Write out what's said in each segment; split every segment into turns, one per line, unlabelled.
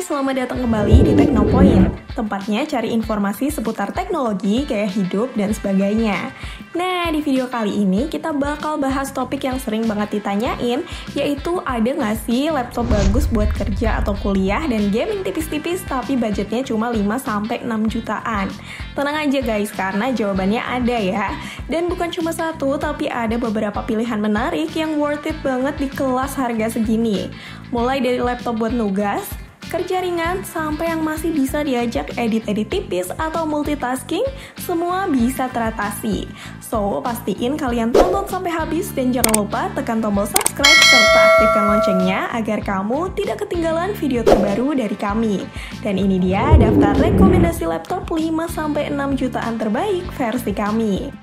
Hai, selamat datang kembali di Teknopoint. Tempatnya cari informasi seputar teknologi, gaya hidup, dan sebagainya. Nah, di video kali ini kita bakal bahas topik yang sering banget ditanyain, yaitu ada nggak sih laptop bagus buat kerja atau kuliah dan gaming tipis-tipis tapi budgetnya cuma 5-6 jutaan? Tenang aja guys, karena jawabannya ada ya. Dan bukan cuma satu, tapi ada beberapa pilihan menarik yang worth it banget di kelas harga segini. Mulai dari laptop buat nugas, kerja ringan, sampai yang masih bisa diajak edit-edit tipis atau multitasking, semua bisa teratasi. So, pastiin kalian tonton sampai habis dan jangan lupa tekan tombol subscribe serta aktifkan loncengnya agar kamu tidak ketinggalan video terbaru dari kami. Dan ini dia daftar rekomendasi laptop 5-6 jutaan terbaik versi kami.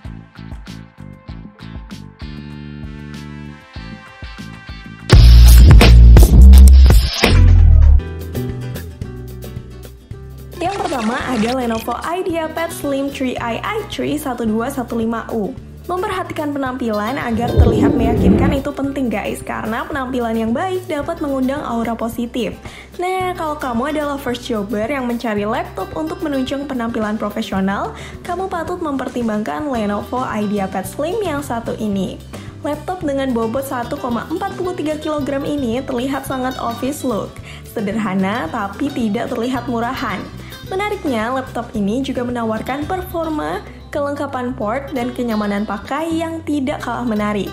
Yang pertama ada Lenovo IdeaPad Slim 3i i3 1215U. Memperhatikan penampilan agar terlihat meyakinkan itu penting guys, karena penampilan yang baik dapat mengundang aura positif. Nah, kalau kamu adalah first jobber yang mencari laptop untuk menunjang penampilan profesional, kamu patut mempertimbangkan Lenovo IdeaPad Slim yang satu ini. Laptop dengan bobot 1,43 kg ini terlihat sangat office look, sederhana tapi tidak terlihat murahan. Menariknya, laptop ini juga menawarkan performa, kelengkapan port, dan kenyamanan pakai yang tidak kalah menarik.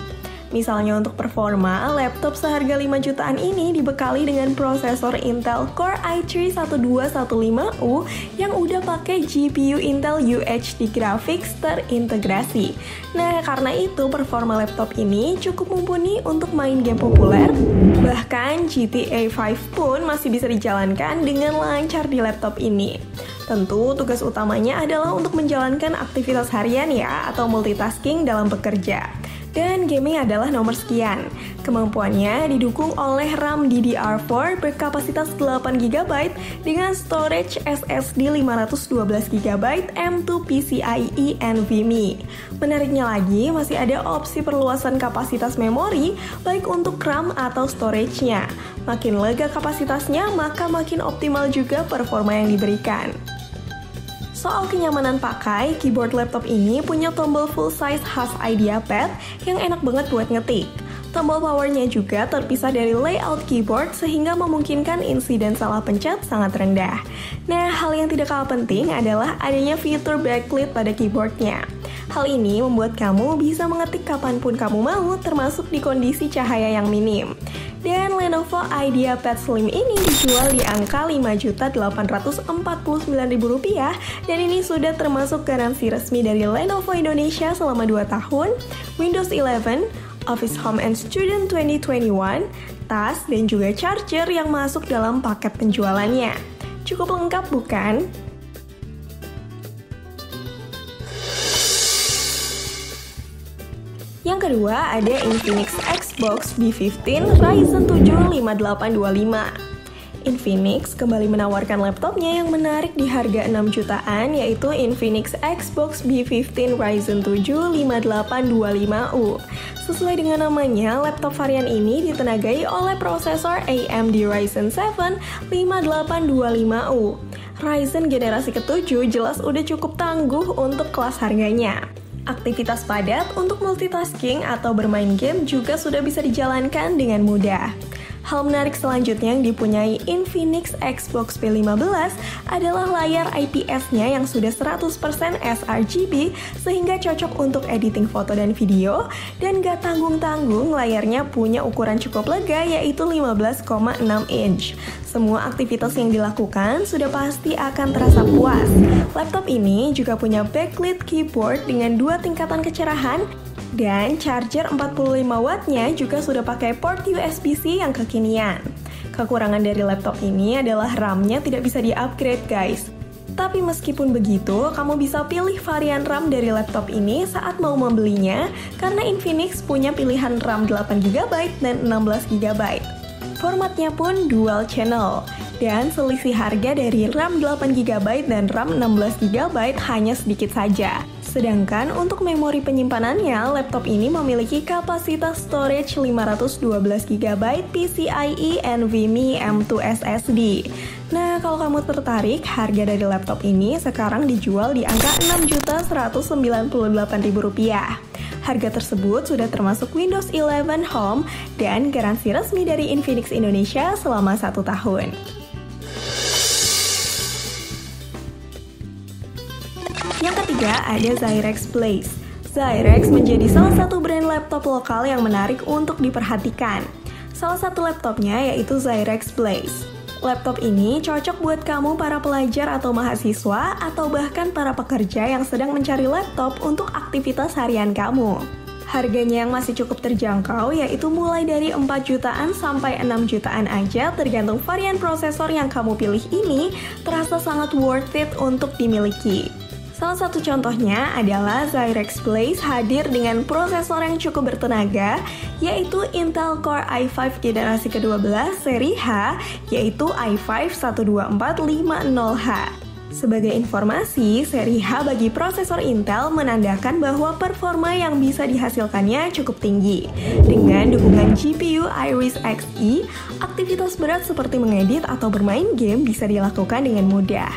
Misalnya untuk performa, laptop seharga 5 jutaan ini dibekali dengan prosesor Intel Core i3 1215U yang udah pakai GPU Intel UHD Graphics terintegrasi. Nah, karena itu performa laptop ini cukup mumpuni untuk main game populer. Bahkan GTA 5 pun masih bisa dijalankan dengan lancar di laptop ini. Tentu tugas utamanya adalah untuk menjalankan aktivitas harian ya, atau multitasking dalam bekerja. Dan gaming adalah nomor sekian. Kemampuannya didukung oleh RAM DDR4 berkapasitas 8GB dengan storage SSD 512GB M.2 PCIe NVMe. Menariknya lagi, masih ada opsi perluasan kapasitas memori baik untuk RAM atau storage-nya. Makin lega kapasitasnya, maka makin optimal juga performa yang diberikan. Soal kenyamanan pakai, keyboard laptop ini punya tombol full size khas IdeaPad yang enak banget buat ngetik. Tombol powernya juga terpisah dari layout keyboard sehingga memungkinkan insiden salah pencet sangat rendah. Nah, hal yang tidak kalah penting adalah adanya fitur backlit pada keyboardnya. Hal ini membuat kamu bisa mengetik kapanpun kamu mau, termasuk di kondisi cahaya yang minim. Dan Lenovo IdeaPad Slim ini dijual di angka Rp5.849.000 dan ini sudah termasuk garansi resmi dari Lenovo Indonesia selama 2 tahun, Windows 11, Office Home and Student 2021, tas, dan juga charger yang masuk dalam paket penjualannya. Cukup lengkap bukan? Yang kedua ada Infinix Xbox B15 Ryzen 7 5825. Infinix kembali menawarkan laptopnya yang menarik di harga 6 jutaan, yaitu Infinix Xbox B15 Ryzen 7 5825U. Sesuai dengan namanya, laptop varian ini ditenagai oleh prosesor AMD Ryzen 7 5825U. Ryzen generasi ke-7 jelas udah cukup tangguh untuk kelas harganya. Aktivitas padat untuk multitasking atau bermain game juga sudah bisa dijalankan dengan mudah. Hal menarik selanjutnya yang dipunyai Infinix Xbox P15 adalah layar IPS-nya yang sudah 100% sRGB sehingga cocok untuk editing foto dan video, dan gak tanggung-tanggung layarnya punya ukuran cukup lega yaitu 15,6 inch. Semua aktivitas yang dilakukan sudah pasti akan terasa puas. Laptop ini juga punya backlit keyboard dengan 2 tingkatan kecerahan, dan charger 45 wattnya juga sudah pakai port USB-C yang kekinian. Kekurangan dari laptop ini adalah RAM-nya tidak bisa di-upgrade guys. Tapi meskipun begitu, kamu bisa pilih varian RAM dari laptop ini saat mau membelinya, karena Infinix punya pilihan RAM 8GB dan 16GB. Formatnya pun dual channel. Dan selisih harga dari RAM 8GB dan RAM 16GB hanya sedikit saja. Sedangkan untuk memori penyimpanannya, laptop ini memiliki kapasitas storage 512GB PCIe NVMe M.2 SSD. Nah, kalau kamu tertarik, harga dari laptop ini sekarang dijual di angka Rp6.198.000. Harga tersebut sudah termasuk Windows 11 Home dan garansi resmi dari Infinix Indonesia selama 1 tahun. Yang ketiga ada Zyrex Blaze. Zyrex menjadi salah satu brand laptop lokal yang menarik untuk diperhatikan. Salah satu laptopnya yaitu Zyrex Blaze. Laptop ini cocok buat kamu para pelajar atau mahasiswa atau bahkan para pekerja yang sedang mencari laptop untuk aktivitas harian kamu. Harganya yang masih cukup terjangkau yaitu mulai dari 4 jutaan sampai 6 jutaan aja tergantung varian prosesor yang kamu pilih ini terasa sangat worth it untuk dimiliki. Salah satu contohnya adalah Zyrex Blaze hadir dengan prosesor yang cukup bertenaga, yaitu Intel Core i5 generasi ke-12 seri H, yaitu i5-12450H. Sebagai informasi, seri H bagi prosesor Intel menandakan bahwa performa yang bisa dihasilkannya cukup tinggi. Dengan dukungan GPU Iris Xe, aktivitas berat seperti mengedit atau bermain game bisa dilakukan dengan mudah.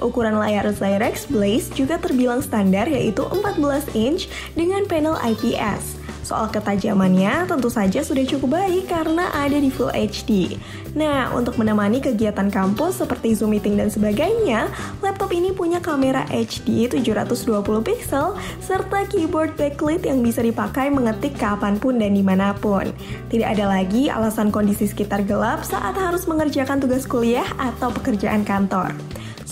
Ukuran layar Zyrex Blaze juga terbilang standar yaitu 14 inch dengan panel IPS. Soal ketajamannya tentu saja sudah cukup baik karena ada di Full HD. Nah, untuk menemani kegiatan kampus seperti Zoom meeting dan sebagainya, laptop ini punya kamera HD 720 pixel serta keyboard backlit yang bisa dipakai mengetik kapanpun dan dimanapun. Tidak ada lagi alasan kondisi sekitar gelap saat harus mengerjakan tugas kuliah atau pekerjaan kantor.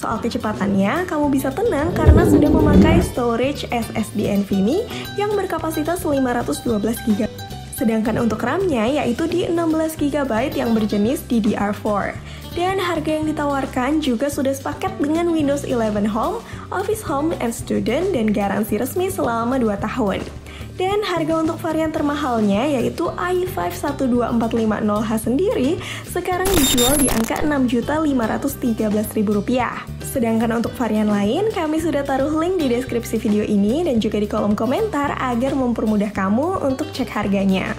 Soal kecepatannya, kamu bisa tenang karena sudah memakai storage SSD NVMe yang berkapasitas 512GB. Sedangkan untuk RAM-nya yaitu di 16GB yang berjenis DDR4. Dan harga yang ditawarkan juga sudah sepaket dengan Windows 11 Home, Office Home and Student dan garansi resmi selama 2 tahun. Dan harga untuk varian termahalnya yaitu i5-12450H sendiri sekarang dijual di angka Rp6.513.000. Sedangkan untuk varian lain, kami sudah taruh link di deskripsi video ini dan juga di kolom komentar agar mempermudah kamu untuk cek harganya.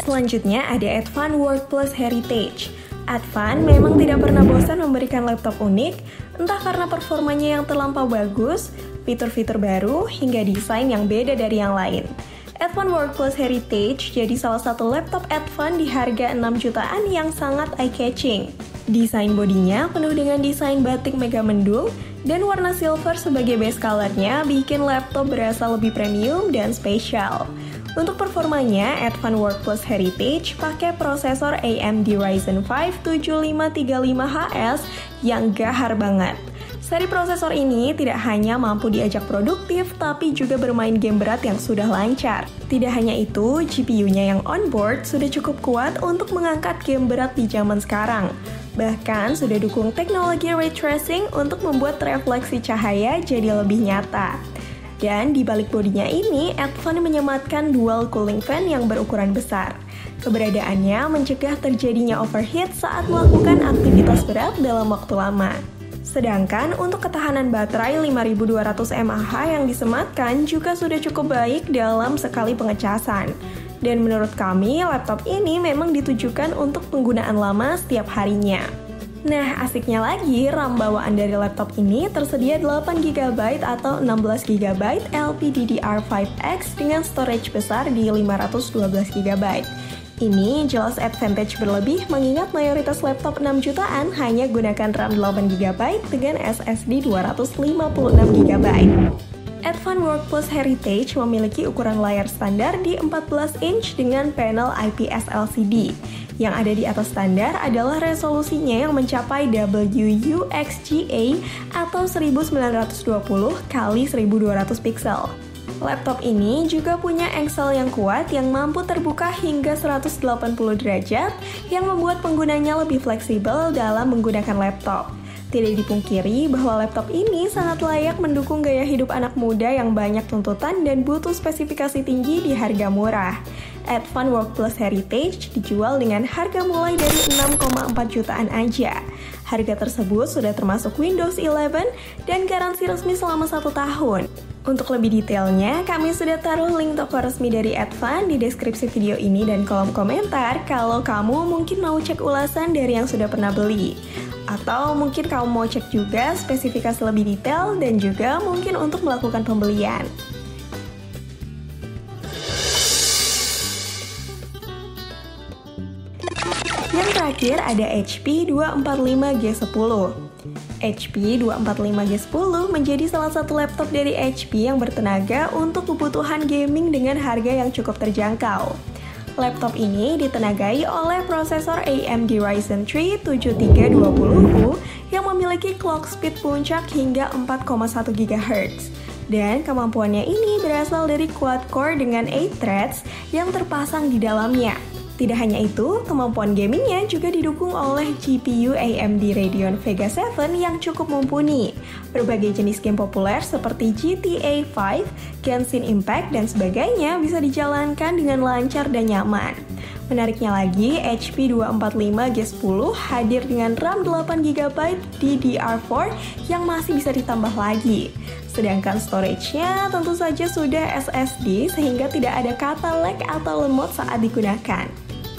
Selanjutnya ada Advan Workplus Heritage. Advan memang tidak pernah bosan memberikan laptop unik, entah karena performanya yang terlampau bagus, fitur-fitur baru, hingga desain yang beda dari yang lain. Advan Workplus Heritage jadi salah satu laptop Advan di harga 6 jutaan yang sangat eye-catching. Desain bodinya penuh dengan desain batik mega mendung, dan warna silver sebagai base colornya bikin laptop berasa lebih premium dan spesial. Untuk performanya, Advan Workplus Heritage pakai prosesor AMD Ryzen 5 7535HS yang gahar banget. Seri prosesor ini tidak hanya mampu diajak produktif, tapi juga bermain game berat yang sudah lancar. Tidak hanya itu, GPU-nya yang onboard sudah cukup kuat untuk mengangkat game berat di zaman sekarang. Bahkan sudah dukung teknologi ray tracing untuk membuat refleksi cahaya jadi lebih nyata. Dan di balik bodinya ini, Advan menyematkan dual cooling fan yang berukuran besar. Keberadaannya mencegah terjadinya overheat saat melakukan aktivitas berat dalam waktu lama. Sedangkan untuk ketahanan baterai 5200 mAh yang disematkan juga sudah cukup baik dalam sekali pengecasan. Dan menurut kami, laptop ini memang ditujukan untuk penggunaan lama setiap harinya. Nah, asiknya lagi, RAM bawaan dari laptop ini tersedia 8GB atau 16GB LPDDR5X dengan storage besar di 512GB. Ini jelas advantage berlebih mengingat mayoritas laptop 6 jutaan hanya gunakan RAM 8GB dengan SSD 256GB. Advan Workplus Heritage memiliki ukuran layar standar di 14 inch dengan panel IPS LCD. Yang ada di atas standar adalah resolusinya yang mencapai WUXGA atau 1920 x 1200 pixel. Laptop ini juga punya engsel yang kuat yang mampu terbuka hingga 180 derajat yang membuat penggunanya lebih fleksibel dalam menggunakan laptop. Tidak dipungkiri bahwa laptop ini sangat layak mendukung gaya hidup anak muda yang banyak tuntutan dan butuh spesifikasi tinggi di harga murah. Advan Work Plus Heritage dijual dengan harga mulai dari 6,4 jutaan aja. Harga tersebut sudah termasuk Windows 11 dan garansi resmi selama 1 tahun. Untuk lebih detailnya, kami sudah taruh link toko resmi dari Advan di deskripsi video ini dan kolom komentar kalau kamu mungkin mau cek ulasan dari yang sudah pernah beli. Atau mungkin kamu mau cek juga spesifikasi lebih detail dan juga mungkin untuk melakukan pembelian. Yang terakhir ada HP 245G10. HP 245G10 menjadi salah satu laptop dari HP yang bertenaga untuk kebutuhan gaming dengan harga yang cukup terjangkau. Laptop ini ditenagai oleh prosesor AMD Ryzen 3 7320U yang memiliki clock speed puncak hingga 4,1 GHz. Dan kemampuannya ini berasal dari quad-core dengan 8 threads yang terpasang di dalamnya. Tidak hanya itu, kemampuan gamingnya juga didukung oleh GPU AMD Radeon Vega 7 yang cukup mumpuni. Berbagai jenis game populer seperti GTA 5, Genshin Impact, dan sebagainya bisa dijalankan dengan lancar dan nyaman. Menariknya lagi, HP 245G10 hadir dengan RAM 8GB DDR4 yang masih bisa ditambah lagi. Sedangkan storage-nya tentu saja sudah SSD sehingga tidak ada kata lag atau lemot saat digunakan.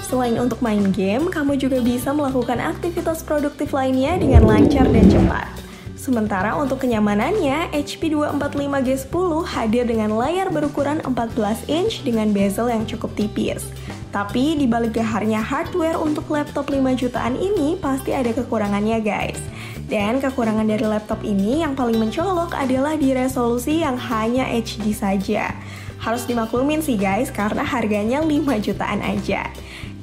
Selain untuk main game, kamu juga bisa melakukan aktivitas produktif lainnya dengan lancar dan cepat. Sementara untuk kenyamanannya, HP 245G10 hadir dengan layar berukuran 14 inch dengan bezel yang cukup tipis. Tapi di balik gaharnya hardware untuk laptop 5 jutaan ini pasti ada kekurangannya guys. Dan kekurangan dari laptop ini yang paling mencolok adalah di resolusi yang hanya HD saja. Harus dimaklumin sih guys karena harganya 5 jutaan aja.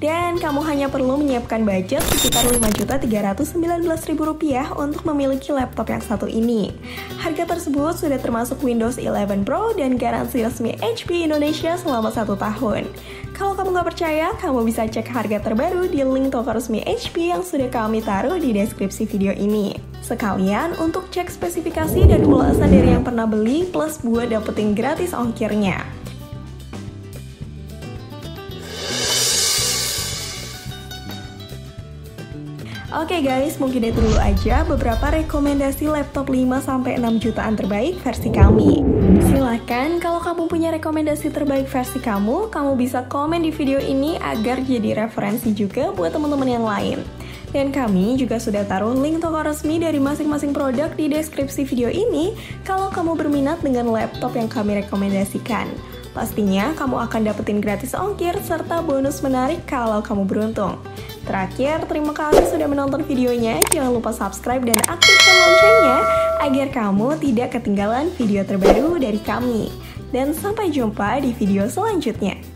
Dan kamu hanya perlu menyiapkan budget sekitar Rp5.319.000 untuk memiliki laptop yang satu ini. Harga tersebut sudah termasuk Windows 11 Pro dan garansi resmi HP Indonesia selama 1 tahun. Kalau kamu nggak percaya, kamu bisa cek harga terbaru di link toko resmi HP yang sudah kami taruh di deskripsi video ini. Sekalian untuk cek spesifikasi dan ulasan dari yang pernah beli plus buat dapetin gratis ongkirnya. Oke guys, mungkin itu dulu aja beberapa rekomendasi laptop 5-6 jutaan terbaik versi kami. Silahkan kalau kamu punya rekomendasi terbaik versi kamu bisa komen di video ini agar jadi referensi juga buat teman-teman yang lain. Dan kami juga sudah taruh link toko resmi dari masing-masing produk di deskripsi video ini kalau kamu berminat dengan laptop yang kami rekomendasikan. Pastinya kamu akan dapetin gratis ongkir serta bonus menarik kalau kamu beruntung. Terakhir, terima kasih sudah menonton videonya. Jangan lupa subscribe dan aktifkan loncengnya agar kamu tidak ketinggalan video terbaru dari kami. Dan sampai jumpa di video selanjutnya.